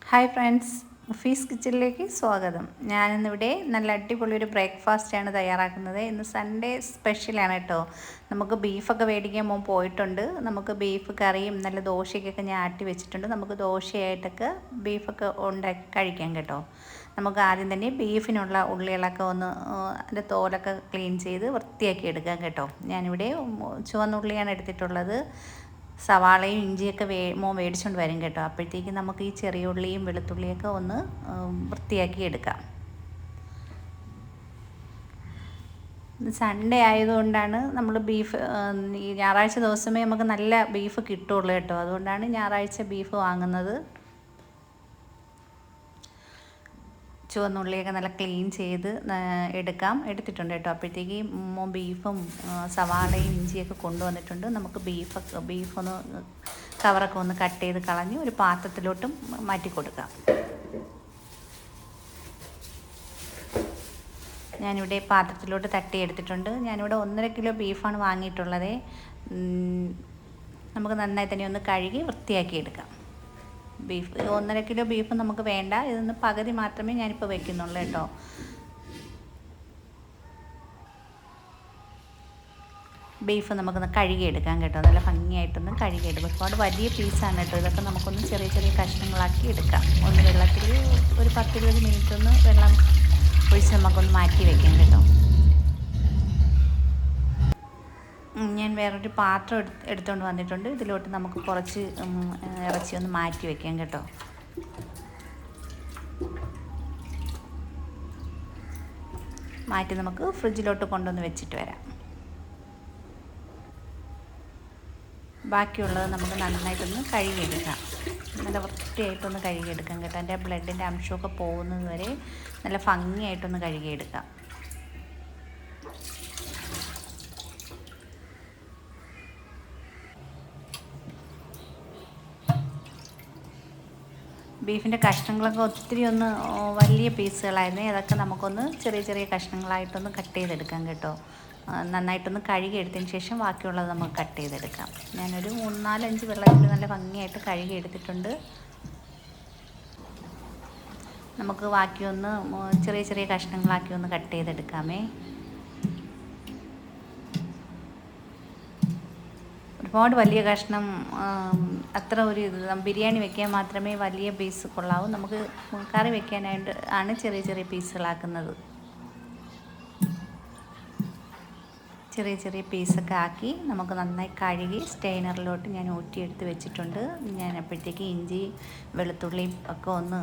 Hi friends, മുഫീസ് കിച്ചണിലേക്ക് സ്വാഗതം. ഞാനിന്നിവിടെ നല്ല അടിപൊളി ഒരു ബ്രേക്ക്ഫാസ്റ്റാണ് തയ്യാറാക്കുന്നത്. ഇന്ന് സൺഡേ സ്പെഷ്യലാണ് കേട്ടോ. നമുക്ക് ബീഫൊക്കെ മേടിക്കാൻ പോയിട്ടുണ്ട്. നമുക്ക് ബീഫ് കറിയും നല്ല ദോശയ്ക്കൊക്കെ ഞാൻ ആട്ടി വെച്ചിട്ടുണ്ട്. നമുക്ക് ദോശയായിട്ടൊക്കെ ബീഫൊക്കെ ഉണ്ടാക്കി കഴിക്കാം കേട്ടോ. നമുക്ക് ആദ്യം തന്നെ ബീഫിനുള്ള ഉള്ളികളൊക്കെ ഒന്ന് അതിൻ്റെ തോലൊക്കെ ക്ലീൻ ചെയ്ത് വൃത്തിയാക്കി എടുക്കാം കേട്ടോ. ഞാനിവിടെ ചുവന്നുള്ളിയാണ് എടുത്തിട്ടുള്ളത്. സവാളയും ഇഞ്ചിയൊക്കെ മേടിച്ചുകൊണ്ട് വരും കേട്ടോ. അപ്പോഴത്തേക്ക് നമുക്ക് ഈ ചെറിയ ഉള്ളിയും വെളുത്തുള്ളിയൊക്കെ ഒന്ന് വൃത്തിയാക്കി എടുക്കാം. സൺഡേ ആയതുകൊണ്ടാണ് നമ്മൾ ബീഫ് ഈ ഞായറാഴ്ച ദിവസമേ നമുക്ക് നല്ല ബീഫ് കിട്ടുള്ളൂ കേട്ടോ. അതുകൊണ്ടാണ് ഞായറാഴ്ച ബീഫ് വാങ്ങുന്നത്. ചുവന്നുള്ളിയൊക്കെ നല്ല ക്ലീൻ ചെയ്ത് എടുത്തിട്ടുണ്ട് കേട്ടോ. അപ്പോഴത്തേക്ക് ബീഫും സവാളയും ഇഞ്ചിയൊക്കെ കൊണ്ടുവന്നിട്ടുണ്ട്. നമുക്ക് ബീഫൊന്ന് കവറൊക്കെ ഒന്ന് കട്ട് ചെയ്ത് കളഞ്ഞ് ഒരു പാത്രത്തിലോട്ടും മാറ്റി കൊടുക്കാം. ഞാനിവിടെ പാത്രത്തിലോട്ട് തട്ടി എടുത്തിട്ടുണ്ട്. ഞാനിവിടെ 1.5 കിലോ ബീഫാണ് വാങ്ങിയിട്ടുള്ളത്. നമുക്ക് നന്നായി തന്നെ ഒന്ന് കഴുകി വൃത്തിയാക്കി എടുക്കാം. ബീഫ് 1.5 കിലോ ബീഫ് നമുക്ക് വേണ്ട. ഇതൊന്ന് പകുതി മാത്രമേ ഞാനിപ്പോൾ വെക്കുന്നുള്ളൂ കേട്ടോ. ബീഫ് നമുക്കൊന്ന് കഴുകിയെടുക്കാം കേട്ടോ. നല്ല ഭംഗിയായിട്ടൊന്ന് കഴുകിയെടുക്കും. ഒരുപാട് വലിയ പീസാണ് കേട്ടോ. ഇതൊക്കെ നമുക്കൊന്ന് ചെറിയ ചെറിയ കഷ്ണങ്ങളാക്കി എടുക്കാം. ഒന്ന് വെള്ളത്തിൽ ഒരു 10-20 മിനിറ്റ് ഒന്ന് വെള്ളം ഒഴിച്ച് നമുക്കൊന്ന് മാറ്റി വെക്കാം കേട്ടോ. ഞാൻ വേറൊരു പാത്രം എടുത്തുകൊണ്ട് വന്നിട്ടുണ്ട്. ഇതിലോട്ട് നമുക്ക് കുറച്ച് ഇറച്ചി ഒന്ന് മാറ്റി വെക്കാം കേട്ടോ. മാറ്റി നമുക്ക് ഫ്രിഡ്ജിലോട്ട് കൊണ്ടുവന്ന് വെച്ചിട്ട് വരാം. ബാക്കിയുള്ളത് നമുക്ക് നന്നായിട്ടൊന്ന് കഴുകിയെടുക്കാം. നല്ല വൃത്തിയായിട്ടൊന്ന് കഴുകിയെടുക്കാം കേട്ടോ. അതിൻ്റെ ബ്ലഡിൻ്റെ അംശമൊക്കെ പോകുന്നത് വരെ നല്ല ഭംഗിയായിട്ടൊന്ന് കഴുകിയെടുക്കാം. ബീഫിൻ്റെ കഷ്ണങ്ങളൊക്കെ ഒത്തിരി ഒന്ന് വലിയ പീസുകളായിരുന്നു. അതൊക്കെ നമുക്കൊന്ന് ചെറിയ ചെറിയ കഷ്ണങ്ങളായിട്ടൊന്ന് കട്ട് ചെയ്തെടുക്കാം കേട്ടോ. നന്നായിട്ടൊന്ന് കഴുകിയെടുത്തതിന് ശേഷം ബാക്കിയുള്ളത് നമുക്ക് കട്ട് ചെയ്തെടുക്കാം. ഞാനൊരു 3-4-5 വെള്ളത്തിൽ നല്ല ഭംഗിയായിട്ട് കഴുകിയെടുത്തിട്ടുണ്ട്. നമുക്ക് ബാക്കിയൊന്ന് ചെറിയ ചെറിയ കഷ്ണങ്ങളാക്കി ഒന്ന് കട്ട് ചെയ്തെടുക്കാമേ. ഒരുപാട് വലിയ കഷ്ണം അത്ര ഒരു ബിരിയാണി വെക്കാൻ മാത്രമേ വലിയ പീസ് കൊള്ളാവൂ. നമുക്ക് കറി വെക്കാനായിട്ട് ആണ് ചെറിയ ചെറിയ പീസുകളാക്കുന്നത്. ചെറിയ ചെറിയ പീസൊക്കെ ആക്കി നമുക്ക് നന്നായി കഴുകി സ്റ്റെയിനറിലോട്ട് ഞാൻ ഊറ്റിയെടുത്ത് വെച്ചിട്ടുണ്ട്. ഞാൻ അപ്പോഴത്തേക്ക് ഇഞ്ചി വെളുത്തുള്ളി ഒക്കെ ഒന്ന്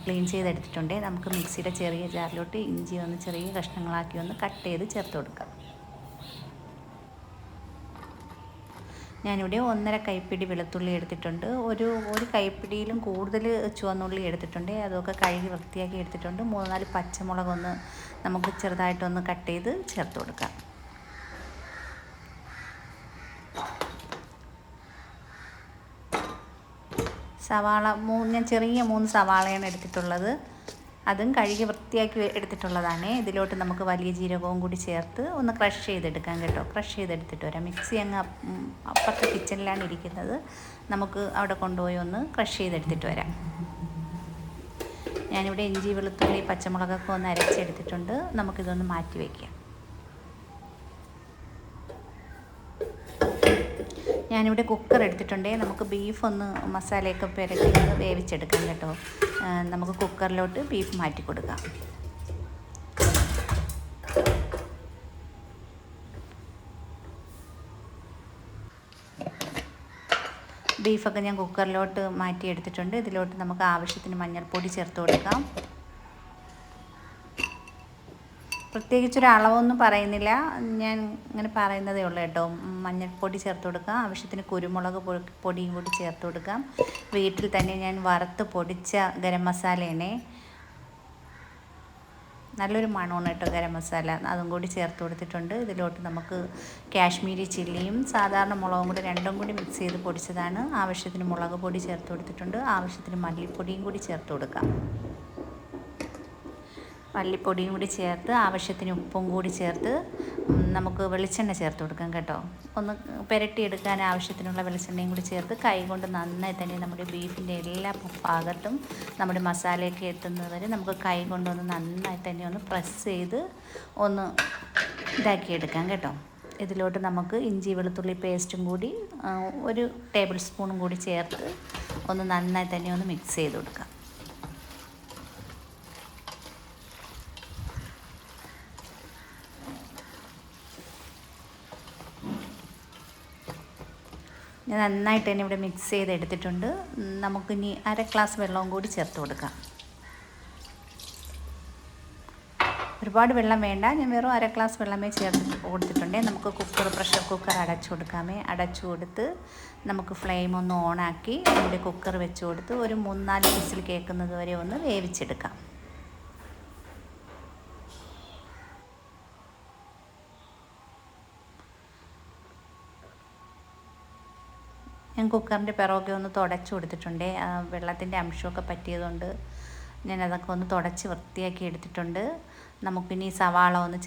ക്ലീൻ ചെയ്തെടുത്തിട്ടുണ്ട്. നമുക്ക് മിക്സിയുടെ ചെറിയ ജാറിലോട്ട് ഇഞ്ചി ഒന്ന് ചെറിയ കഷ്ണങ്ങളാക്കി ഒന്ന് കട്ട് ചെയ്ത് ചേർത്ത് കൊടുക്കാം. ഞാനിവിടെ 1.5 കൈപ്പിടി വെളുത്തുള്ളി എടുത്തിട്ടുണ്ട്. ഒരു കൈപ്പിടിയിലും കൂടുതൽ ചുവന്നുള്ളി എടുത്തിട്ടുണ്ട്. അതൊക്കെ കഴുകി വൃത്തിയാക്കി എടുത്തിട്ടുണ്ട്. 3-4 പച്ചമുളകൊന്ന് നമുക്ക് ചെറുതായിട്ടൊന്ന് കട്ട് ചെയ്ത് ചേർത്ത് കൊടുക്കാം. സവാള ഞാൻ ചെറിയ 3 സവാളയാണ് എടുത്തിട്ടുള്ളത്. അതും കഴുകി വൃത്തിയാക്കി എടുത്തിട്ടുള്ളതാണ്. ഇതിലോട്ട് നമുക്ക് വലിയ ജീരകവും കൂടി ചേർത്ത് ഒന്ന് ക്രഷ് ചെയ്തെടുക്കാം കേട്ടോ. ക്രഷ് ചെയ്തെടുത്തിട്ട് വരാം. മിക്സി അങ്ങ് അപ്പുറത്തെ കിച്ചണിലാണ് ഇരിക്കുന്നത്. നമുക്ക് അവിടെ കൊണ്ടുപോയി ഒന്ന് ക്രഷ് ചെയ്തെടുത്തിട്ട് വരാം. ഞാനിവിടെ ഇഞ്ചി വെളുത്തുള്ളി പച്ചമുളകൊക്കെ ഒന്ന് അരച്ചെടുത്തിട്ടുണ്ട്. നമുക്കിതൊന്ന് മാറ്റി വയ്ക്കാം. ഞാനിവിടെ കുക്കർ എടുത്തിട്ടുണ്ട്. നമുക്ക് ബീഫ് ഒന്ന് മസാലയൊക്കെ പുരട്ടി വേവിച്ചെടുക്കാം കേട്ടോ. നമുക്ക് കുക്കറിലോട്ട് ബീഫ് മാറ്റി കൊടുക്കാം. ബീഫൊക്കെ ഞാൻ കുക്കറിലോട്ട് മാറ്റിയെടുത്തിട്ടുണ്ട്. ഇതിലോട്ട് നമുക്ക് ആവശ്യത്തിന് മഞ്ഞൾപ്പൊടി ചേർത്ത് കൊടുക്കാം. പ്രത്യേകിച്ചൊരു അളവൊന്നും പറയുന്നില്ല, ഞാൻ ഇങ്ങനെ പറയുന്നതേ ഉള്ളൂ കേട്ടോ. മഞ്ഞൾപ്പൊടി ചേർത്ത് കൊടുക്കാം. ആവശ്യത്തിന് കുരുമുളക് പൊടിയും കൂടി ചേർത്ത് കൊടുക്കാം. വീട്ടിൽ തന്നെ ഞാൻ വറുത്ത് പൊടിച്ച ഗരം മസാലയാണ്. നല്ലൊരു മണമാണ് കേട്ടോ ഗരം മസാല. അതും കൂടി ചേർത്ത് കൊടുത്തിട്ടുണ്ട്. ഇതിലോട്ട് നമുക്ക് കാശ്മീരി ചില്ലിയും സാധാരണ മുളകും കൂടി രണ്ടും കൂടി മിക്സ് ചെയ്ത് പൊടിച്ചതാണ്. ആവശ്യത്തിന് മുളക് പൊടി ചേർത്ത് കൊടുത്തിട്ടുണ്ട്. ആവശ്യത്തിന് മല്ലിപ്പൊടിയും കൂടി ചേർത്ത് കൊടുക്കാം. മല്ലിപ്പൊടിയും കൂടി ചേർത്ത് ആവശ്യത്തിന് ഉപ്പും കൂടി ചേർത്ത് നമുക്ക് വെളിച്ചെണ്ണ ചേർത്ത് കൊടുക്കാം കേട്ടോ. ഒന്ന് പുരട്ടിയെടുക്കാൻ ആവശ്യത്തിനുള്ള വെളിച്ചെണ്ണയും കൂടി ചേർത്ത് കൈ കൊണ്ട് നന്നായി തന്നെ നമ്മുടെ ബീഫിൻ്റെ എല്ലാ ഭാഗത്തും നമ്മുടെ മസാലയൊക്കെ എത്തുന്നത് വരെ നമുക്ക് കൈ കൊണ്ടൊന്ന് നന്നായി തന്നെ ഒന്ന് പ്രസ് ചെയ്ത് ഒന്ന് ഇതാക്കിയെടുക്കാം കേട്ടോ. ഇതിലോട്ട് നമുക്ക് ഇഞ്ചി വെളുത്തുള്ളി പേസ്റ്റും കൂടി 1 ടേബിൾ സ്പൂണും കൂടി ചേർത്ത് ഒന്ന് നന്നായി തന്നെ ഒന്ന് മിക്സ് ചെയ്ത് കൊടുക്കാം. ഞാൻ നന്നായിട്ട് തന്നെ ഇവിടെ മിക്സ് ചെയ്തെടുത്തിട്ടുണ്ട്. നമുക്കിനി 1/2 ഗ്ലാസ് വെള്ളവും കൂടി ചേർത്ത് കൊടുക്കാം. ഒരുപാട് വെള്ളം വേണ്ട, ഞാൻ വെറും 1/2 ഗ്ലാസ് വെള്ളമേ ചേർത്ത് കൊടുത്തിട്ടുണ്ട്. നമുക്ക് പ്രഷർ കുക്കർ അടച്ചു കൊടുക്കാമേ. അടച്ചു കൊടുത്ത് നമുക്ക് ഫ്ലെയിം ഒന്ന് ഓണാക്കി നമ്മുടെ കുക്കർ വെച്ച് കൊടുത്ത് ഒരു 3-4 വിസിൽ കേൾക്കുന്നത് വരെ ഒന്ന് വേവിച്ചെടുക്കാം. ഞാൻ കുക്കറിൻ്റെ പിറകൊക്കെ ഒന്ന് തുടച്ച് കൊടുത്തിട്ടുണ്ട്. വെള്ളത്തിൻ്റെ അംശമൊക്കെ പറ്റിയതുകൊണ്ട് ഞാനതൊക്കെ ഒന്ന് തുടച്ച് വൃത്തിയാക്കി എടുത്തിട്ടുണ്ട്. നമുക്കിനി സവാള ഒന്ന്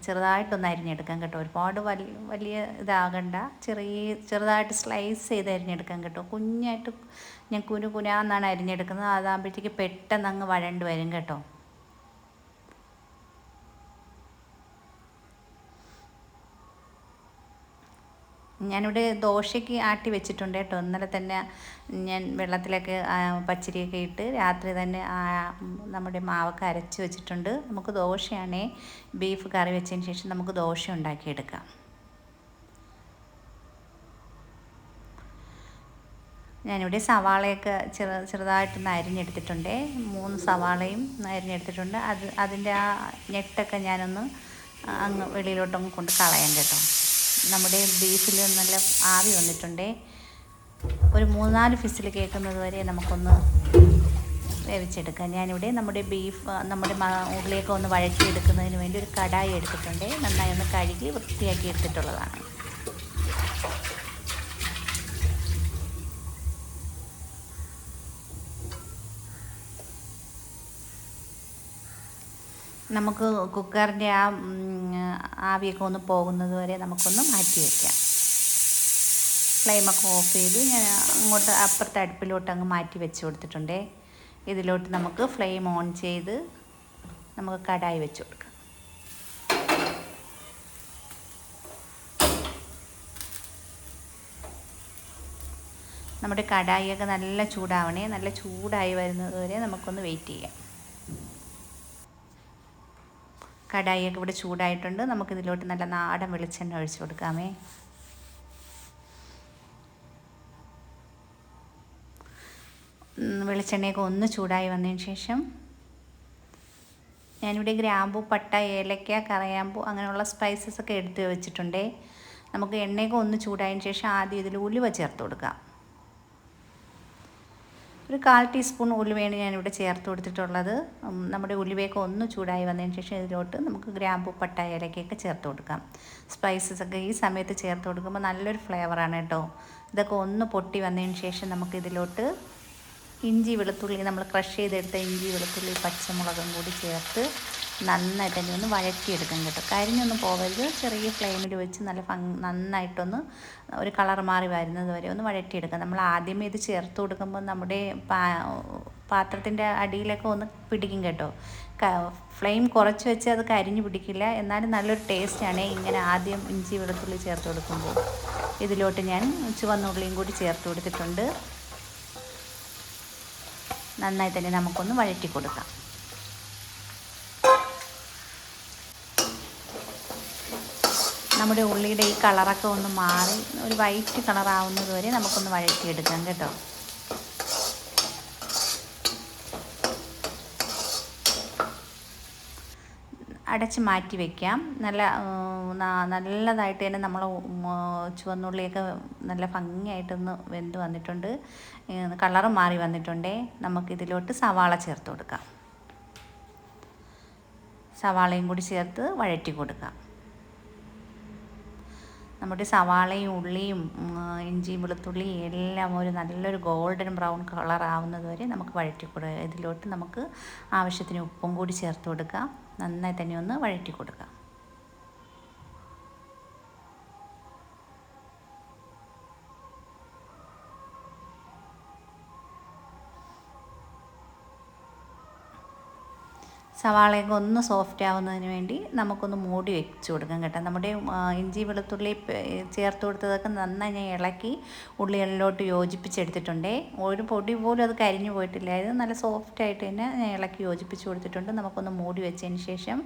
ചെറുതായിട്ടൊന്ന് അരിഞ്ഞെടുക്കാം കേട്ടോ. ഒരുപാട് വലിയ ഇതാകണ്ട, ചെറുതായിട്ട് സ്ലൈസ് ചെയ്ത് അരിഞ്ഞെടുക്കാം കേട്ടോ. കുഞ്ഞായിട്ട് ഞാൻ കുനാന്നാണ് അരിഞ്ഞെടുക്കുന്നത്. അതാകുമ്പോഴത്തേക്ക് പെട്ടെന്ന് അങ്ങ് വഴണ്ട് വരും കേട്ടോ. ഞാനിവിടെ ദോശയ്ക്ക് ആട്ടി വെച്ചിട്ടുണ്ട് കേട്ടോ. ഇന്നലെ തന്നെ ഞാൻ വെള്ളത്തിലൊക്കെ പച്ചരിയൊക്കെ ഇട്ട് രാത്രി തന്നെ നമ്മുടെ മാവൊക്കെ അരച്ച് വെച്ചിട്ടുണ്ട്. നമുക്ക് ദോശയാണേ ബീഫ് കറി വെച്ചതിന് ശേഷം നമുക്ക് ദോശ ഉണ്ടാക്കിയെടുക്കാം. ഞാനിവിടെ സവാളയൊക്കെ ചെറുതായിട്ടൊന്ന് അരിഞ്ഞെടുത്തിട്ടുണ്ട്. 3 സവാളയും അരിഞ്ഞെടുത്തിട്ടുണ്ട്. അതിൻ്റെ ആ ഞെട്ടൊക്കെ ഞാനൊന്ന് അങ്ങ് വെളിയിലോട്ടൊന്ന് കൊണ്ട് കളയാം കേട്ടോ. നമ്മുടെ ബീഫിൽ നല്ല ആവി വന്നിട്ടുണ്ട്. ഒരു 3-4 വിസിൽ കേൾക്കുന്നത് വരെ നമുക്കൊന്ന് വേവിച്ചെടുക്കാം. ഞാനിവിടെ നമ്മുടെ ഉള്ളിയൊക്കെ ഒന്ന് വഴറ്റിയെടുക്കുന്നതിന് വേണ്ടി ഒരു കടായി എടുത്തിട്ടുണ്ട്. നന്നായി ഒന്ന് കഴുകി വൃത്തിയാക്കി എടുത്തിട്ടുള്ളതാണ്. നമുക്ക് കുക്കറിൻ്റെ ആവിയൊക്കെ ഒന്ന് പോകുന്നത് വരെ നമുക്കൊന്ന് മാറ്റി വയ്ക്കാം. ഫ്ലെയിമൊക്കെ ഓഫ് ചെയ്ത് ഞാൻ അങ്ങോട്ട് അപ്പുറത്തെ അടുപ്പിലോട്ട് അങ്ങ് മാറ്റി വെച്ച് കൊടുത്തിട്ടുണ്ട്. ഇതിലോട്ട് നമുക്ക് ഫ്ലെയിം ഓൺ ചെയ്ത് നമുക്ക് കടായി വെച്ച് കൊടുക്കാം. നമ്മുടെ കടായിയൊക്കെ നല്ല ചൂടാവണേ. നല്ല ചൂടായി വരുന്നത് വരെ നമുക്കൊന്ന് വെയിറ്റ് ചെയ്യാം. കടായിയൊക്കെ ഇവിടെ ചൂടായിട്ടുണ്ട്. നമുക്കിതിലോട്ട് നല്ല നാടൻ വെളിച്ചെണ്ണ ഒഴിച്ച് കൊടുക്കാമേ. വെളിച്ചെണ്ണയൊക്കെ ഒന്ന് ചൂടായി വന്നതിന് ശേഷം ഞാനിവിടെ ഗ്രാമ്പൂ, പട്ട, ഏലക്ക, കറയാമ്പൂ അങ്ങനെയുള്ള സ്പൈസസ് ഒക്കെ എടുത്ത് വെച്ചിട്ടുണ്ട്. നമുക്ക് എണ്ണയൊക്കെ ഒന്ന് ചൂടായതിന് ശേഷം ആദ്യം ഇതിൽ ഉലുവ ചേർത്ത് കൊടുക്കാം. ഒരു 1/4 ടീസ്പൂൺ ഉലുവയാണ് ഞാനിവിടെ ചേർത്ത് കൊടുത്തിട്ടുള്ളത്. നമ്മുടെ ഉലുവയൊക്കെ ഒന്ന് ചൂടായി വന്നതിന് ശേഷം ഇതിലോട്ട് നമുക്ക് ഗ്രാമ്പൂ, പട്ട, ഏലക്കയൊക്കെ ചേർത്ത് കൊടുക്കാം. സ്പൈസസൊക്കെ ഈ സമയത്ത് ചേർത്ത് കൊടുക്കുമ്പോൾ നല്ലൊരു ഫ്ലേവറാണ് കേട്ടോ. ഇതൊക്കെ ഒന്ന് പൊട്ടി വന്നതിന് ശേഷം നമുക്കിതിലോട്ട് ഇഞ്ചി വെളുത്തുള്ളി, നമ്മൾ ക്രഷ് ചെയ്തെടുത്ത ഇഞ്ചി വെളുത്തുള്ളി പച്ചമുളകും കൂടി ചേർത്ത് നന്നായിട്ട് തന്നെ ഒന്ന് വഴറ്റിയെടുക്കാം കേട്ടോ. കരിഞ്ഞൊന്നും പോകരുത്. ചെറിയ ഫ്ലെയിമിൽ വെച്ച് നന്നായിട്ടൊന്ന് ഒരു കളർ മാറി വരുന്നത് വരെ ഒന്ന് വഴറ്റിയെടുക്കാം. നമ്മൾ ആദ്യമേ ഇത് ചേർത്ത് കൊടുക്കുമ്പോൾ നമ്മുടെ പാത്രത്തിൻ്റെ അടിയിലൊക്കെ ഒന്ന് പിടിക്കും കേട്ടോ. ഫ്ലെയിം കുറച്ച് വെച്ച് അത് കരിഞ്ഞു പിടിക്കില്ല. എന്നാലും നല്ലൊരു ടേസ്റ്റാണ് ഇങ്ങനെ ആദ്യം ഇഞ്ചി വെളുത്തുള്ളി ചേർത്ത് കൊടുക്കുമ്പോൾ. ഇതിലോട്ട് ഞാൻ ചുവന്നുള്ളിയും കൂടി ചേർത്ത് കൊടുത്തിട്ടുണ്ട്. നന്നായി തന്നെ നമുക്കൊന്ന് വഴറ്റി കൊടുക്കാം. നമ്മുടെ ഉള്ളിയുടെ ഈ കളറൊക്കെ ഒന്ന് മാറി ഒരു വൈറ്റ് കളറാവുന്നത് വരെ നമുക്കൊന്ന് വഴറ്റിയെടുക്കാം കേട്ടോ. അടച്ച് മാറ്റി വയ്ക്കാം. നല്ലതായിട്ട് തന്നെ നമ്മൾ ചുവന്നുള്ളിയൊക്കെ നല്ല ഭംഗിയായിട്ടൊന്ന് വെന്ത് വന്നിട്ടുണ്ട്. കളറ് മാറി വന്നിട്ടുണ്ടേ. നമുക്കിതിലോട്ട് സവാള ചേർത്ത് കൊടുക്കാം. സവാളയും കൂടി ചേർത്ത് വഴറ്റി കൊടുക്കാം. നമ്മുടെ സവാളയും ഉള്ളിയും ഇഞ്ചിയും വെളുത്തുള്ളിയും എല്ലാം ഒരു നല്ലൊരു ഗോൾഡൻ ബ്രൗൺ കളർ ആവുന്നത് വരെ നമുക്ക് വഴറ്റി കൊടുക്കുക. ഇതിലോട്ട് നമുക്ക് ആവശ്യത്തിന് ഉപ്പും കൂടി ചേർത്ത് കൊടുക്കാം. നന്നായി തന്നെ ഒന്ന് വഴറ്റി കൊടുക്കാം. സവാളയൊക്കെ ഒന്ന് സോഫ്റ്റ് ആവുന്നതിന് വേണ്ടി നമുക്കൊന്ന് മൂടി വെച്ച് കൊടുക്കാം കേട്ടോ. നമ്മുടെ ഇഞ്ചി വെളുത്തുള്ളി ചേർത്ത് കൊടുത്തതൊക്കെ നന്നായി ഞാൻ ഇളക്കി ഉള്ളികളിലോട്ട് യോജിപ്പിച്ചെടുത്തിട്ടുണ്ടേ. ഒരു പൊടി പോലും അത് കരിഞ്ഞു പോയിട്ടില്ല. ഇത് നല്ല സോഫ്റ്റായിട്ട് തന്നെ ഞാൻ ഇളക്കി യോജിപ്പിച്ച് കൊടുത്തിട്ടുണ്ട്. നമുക്കൊന്ന് മൂടി വെച്ചതിന് ശേഷം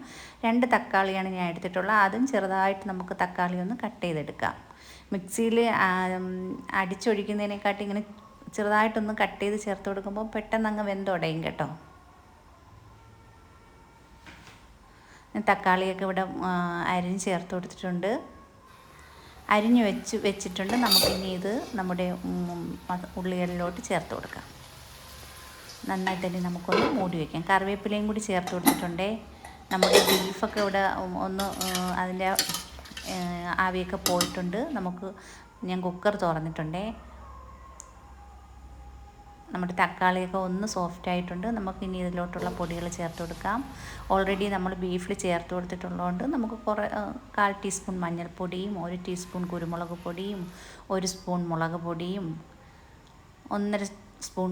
2 തക്കാളിയാണ് ഞാൻ എടുത്തിട്ടുള്ളത്. അതും ചെറുതായിട്ട് നമുക്ക് തക്കാളി ഒന്ന് കട്ട് ചെയ്തെടുക്കാം. മിക്സിയിൽ അടിച്ചൊഴിക്കുന്നതിനെക്കാട്ടി ഇങ്ങനെ ചെറുതായിട്ടൊന്ന് കട്ട് ചെയ്ത് ചേർത്ത് കൊടുക്കുമ്പോൾ പെട്ടെന്ന് അങ്ങ് വെന്തുടയും കേട്ടോ. തക്കാളിയൊക്കെ ഇവിടെ അരിഞ്ഞ് ചേർത്ത് കൊടുത്തിട്ടുണ്ട്, അരിഞ്ഞ് വെച്ചിട്ടുണ്ട്. നമുക്കിനി ഇത് നമ്മുടെ ഉള്ളികളിലോട്ട് ചേർത്ത് കൊടുക്കാം. നന്നായിട്ട് തന്നെ നമുക്കൊന്ന് മൂടി വയ്ക്കാം. കറിവേപ്പിലയും കൂടി ചേർത്ത് കൊടുത്തിട്ടുണ്ടേ. നമ്മുടെ ബീഫൊക്കെ ഇവിടെ ഒന്ന് അതിൻ്റെ ആവിയൊക്കെ പോയിട്ടുണ്ട്. ഞാൻ കുക്കർ തുറന്നിട്ടുണ്ടേ. നമ്മുടെ തക്കാളിയൊക്കെ ഒന്ന് സോഫ്റ്റ് ആയിട്ടുണ്ട്. നമുക്കിനി ഇതിലോട്ടുള്ള പൊടികൾ ചേർത്ത് കൊടുക്കാം. ഓൾറെഡി നമ്മൾ ബീഫിൽ ചേർത്ത് കൊടുത്തിട്ടുള്ളതുകൊണ്ട് നമുക്ക് 1/4 ടീസ്പൂൺ മഞ്ഞൾപ്പൊടിയും 1 ടീസ്പൂൺ കുരുമുളക് പൊടിയും 1 സ്പൂൺ മുളക് പൊടിയും 1.5 സ്പൂൺ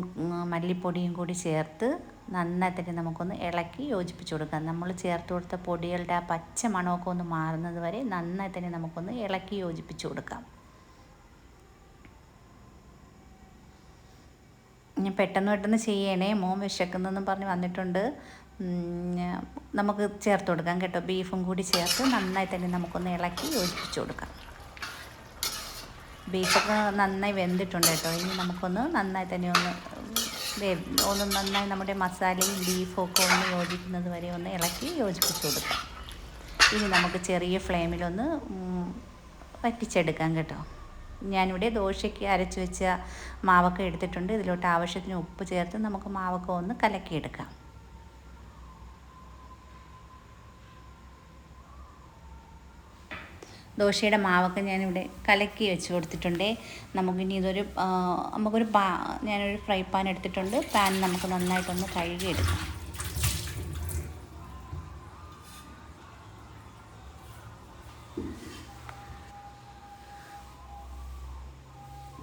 മല്ലിപ്പൊടിയും കൂടി ചേർത്ത് നന്നായി തന്നെ നമുക്കൊന്ന് ഇളക്കി യോജിപ്പിച്ച് കൊടുക്കാം. നമ്മൾ ചേർത്ത് കൊടുത്ത പൊടികളുടെ ആ പച്ച മണമൊക്കെ ഒന്ന് മാറുന്നത് വരെ നന്നായി തന്നെ നമുക്കൊന്ന് ഇളക്കി യോജിപ്പിച്ച് കൊടുക്കാം. ഞാൻ പെട്ടെന്ന് ചെയ്യണേ, മോൻ വിശക്കുന്നെന്നും പറഞ്ഞ് വന്നിട്ടുണ്ട്. നമുക്ക് ചേർത്ത് കൊടുക്കാം കേട്ടോ. ബീഫും കൂടി ചേർത്ത് നന്നായി തന്നെ നമുക്കൊന്ന് ഇളക്കി യോജിപ്പിച്ച് കൊടുക്കാം. ബീഫൊക്കെ നന്നായി വെന്തിട്ടുണ്ട് കേട്ടോ. ഇനി നമുക്കൊന്ന് നന്നായി തന്നെ ഒന്ന് നന്നായി നമ്മുടെ മസാലയും ബീഫും ഒക്കെ ഒന്ന് യോജിക്കുന്നത് വരെ ഒന്ന് ഇളക്കി യോജിപ്പിച്ച് കൊടുക്കാം. ഇനി നമുക്ക് ചെറിയ ഫ്ലെയിമിലൊന്ന് വറ്റിച്ചെടുക്കാം കേട്ടോ. ഞാനിവിടെ ദോശയ്ക്ക് അരച്ച് വെച്ച മാവൊക്കെ എടുത്തിട്ടുണ്ട്. ഇതിലോട്ട് ആവശ്യത്തിന് ഉപ്പ് ചേർത്ത് നമുക്ക് മാവൊക്കെ ഒന്ന് കലക്കിയെടുക്കാം. ദോശയുടെ മാവൊക്കെ ഞാനിവിടെ കലക്കി വെച്ച് കൊടുത്തിട്ടുണ്ട്. നമുക്കിനി ഞാനൊരു ഫ്രൈ പാൻ എടുത്തിട്ടുണ്ട്. പാൻ നമുക്ക് നന്നായിട്ടൊന്ന് കഴുകിയെടുക്കാം.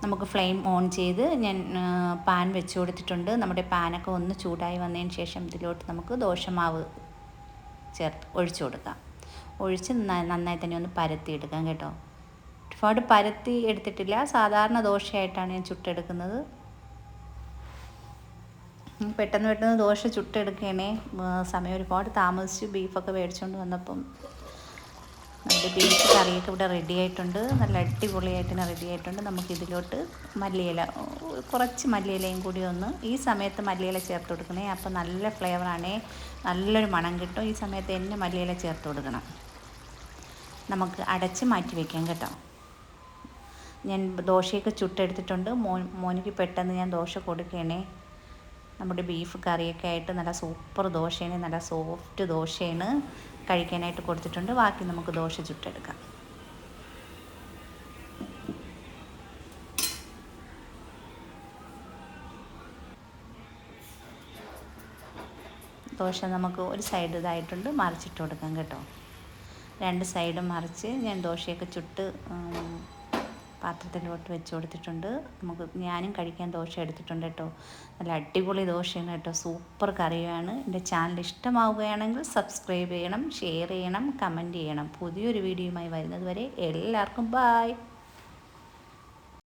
നമുക്ക് ഫ്ലെയിം ഓൺ ചെയ്ത് ഞാൻ പാൻ വെച്ച് കൊടുത്തിട്ടുണ്ട്. നമ്മുടെ പാനൊക്കെ ഒന്ന് ചൂടായി വന്നതിന് ശേഷം ഇതിലോട്ട് നമുക്ക് ദോശമാവ് ഒഴിച്ചു കൊടുക്കാം. ഒഴിച്ച് നന്നായി തന്നെ ഒന്ന് പരത്തിയെടുക്കാം കേട്ടോ. ഒരുപാട് പരത്തി എടുത്തിട്ടില്ല, സാധാരണ ദോശയായിട്ടാണ് ഞാൻ ചുട്ടെടുക്കുന്നത്. പെട്ടെന്ന് ദോശ ചുട്ടെടുക്കണേ. സമയം ഒരുപാട് താമസിച്ചു. ബീഫൊക്കെ മേടിച്ചുകൊണ്ട് വന്നപ്പം നമ്മുടെ ബീഫ് കറിയൊക്കെ ഇവിടെ റെഡി ആയിട്ടുണ്ട്. നല്ല അടിപൊളിയായിട്ട് തന്നെ റെഡി ആയിട്ടുണ്ട്. നമുക്കിതിലോട്ട് കുറച്ച് മല്ലിയിലയും കൂടി ഈ സമയത്ത് മല്ലിയില ചേർത്ത് കൊടുക്കണേ. അപ്പോൾ നല്ല ഫ്ലേവറാണേ, നല്ലൊരു മണം കിട്ടും. ഈ സമയത്ത് തന്നെ മല്ലിയില ചേർത്ത് കൊടുക്കണം. നമുക്ക് അടച്ച് മാറ്റി വയ്ക്കാം കേട്ടോ. ഞാൻ ദോശയൊക്കെ ചുട്ടെടുത്തിട്ടുണ്ട്. മോനിക്ക് പെട്ടെന്ന് ഞാൻ ദോശ കൊടുക്കണേ. നമ്മുടെ ബീഫ് കറിയൊക്കെ ആയിട്ട് നല്ല സൂപ്പർ ദോശയാണ്, നല്ല സോഫ്റ്റ് ദോശയാണ്. കഴിക്കാനായിട്ട് കൊടുത്തിട്ടുണ്ട്. ബാക്കി നമുക്ക് ദോശ ചുട്ടെടുക്കാം. ദോശ നമുക്ക് ഒരു സൈഡ് ഇതായിട്ടുണ്ട്, മറിച്ചിട്ട് കൊടുക്കാം കേട്ടോ. 2 സൈഡും മറിച്ച് ഞാൻ ദോശയൊക്കെ ചുട്ട് പാത്രത്തിലോട്ട് വെച്ച് കൊടുത്തിട്ടുണ്ട്. ഞാനും കഴിക്കാൻ ദോശ എടുത്തിട്ടുണ്ട് കേട്ടോ. നല്ല അടിപൊളി ദോശയാണ് കേട്ടോ, സൂപ്പർ കറിയാണ്. എൻ്റെ ചാനൽ ഇഷ്ടമാവുകയാണെങ്കിൽ സബ്സ്ക്രൈബ് ചെയ്യണം, ഷെയർ ചെയ്യണം, കമൻറ്റ് ചെയ്യണം. പുതിയൊരു വീഡിയോയുമായി വരുന്നത് വരെ എല്ലാവർക്കും ബായ്.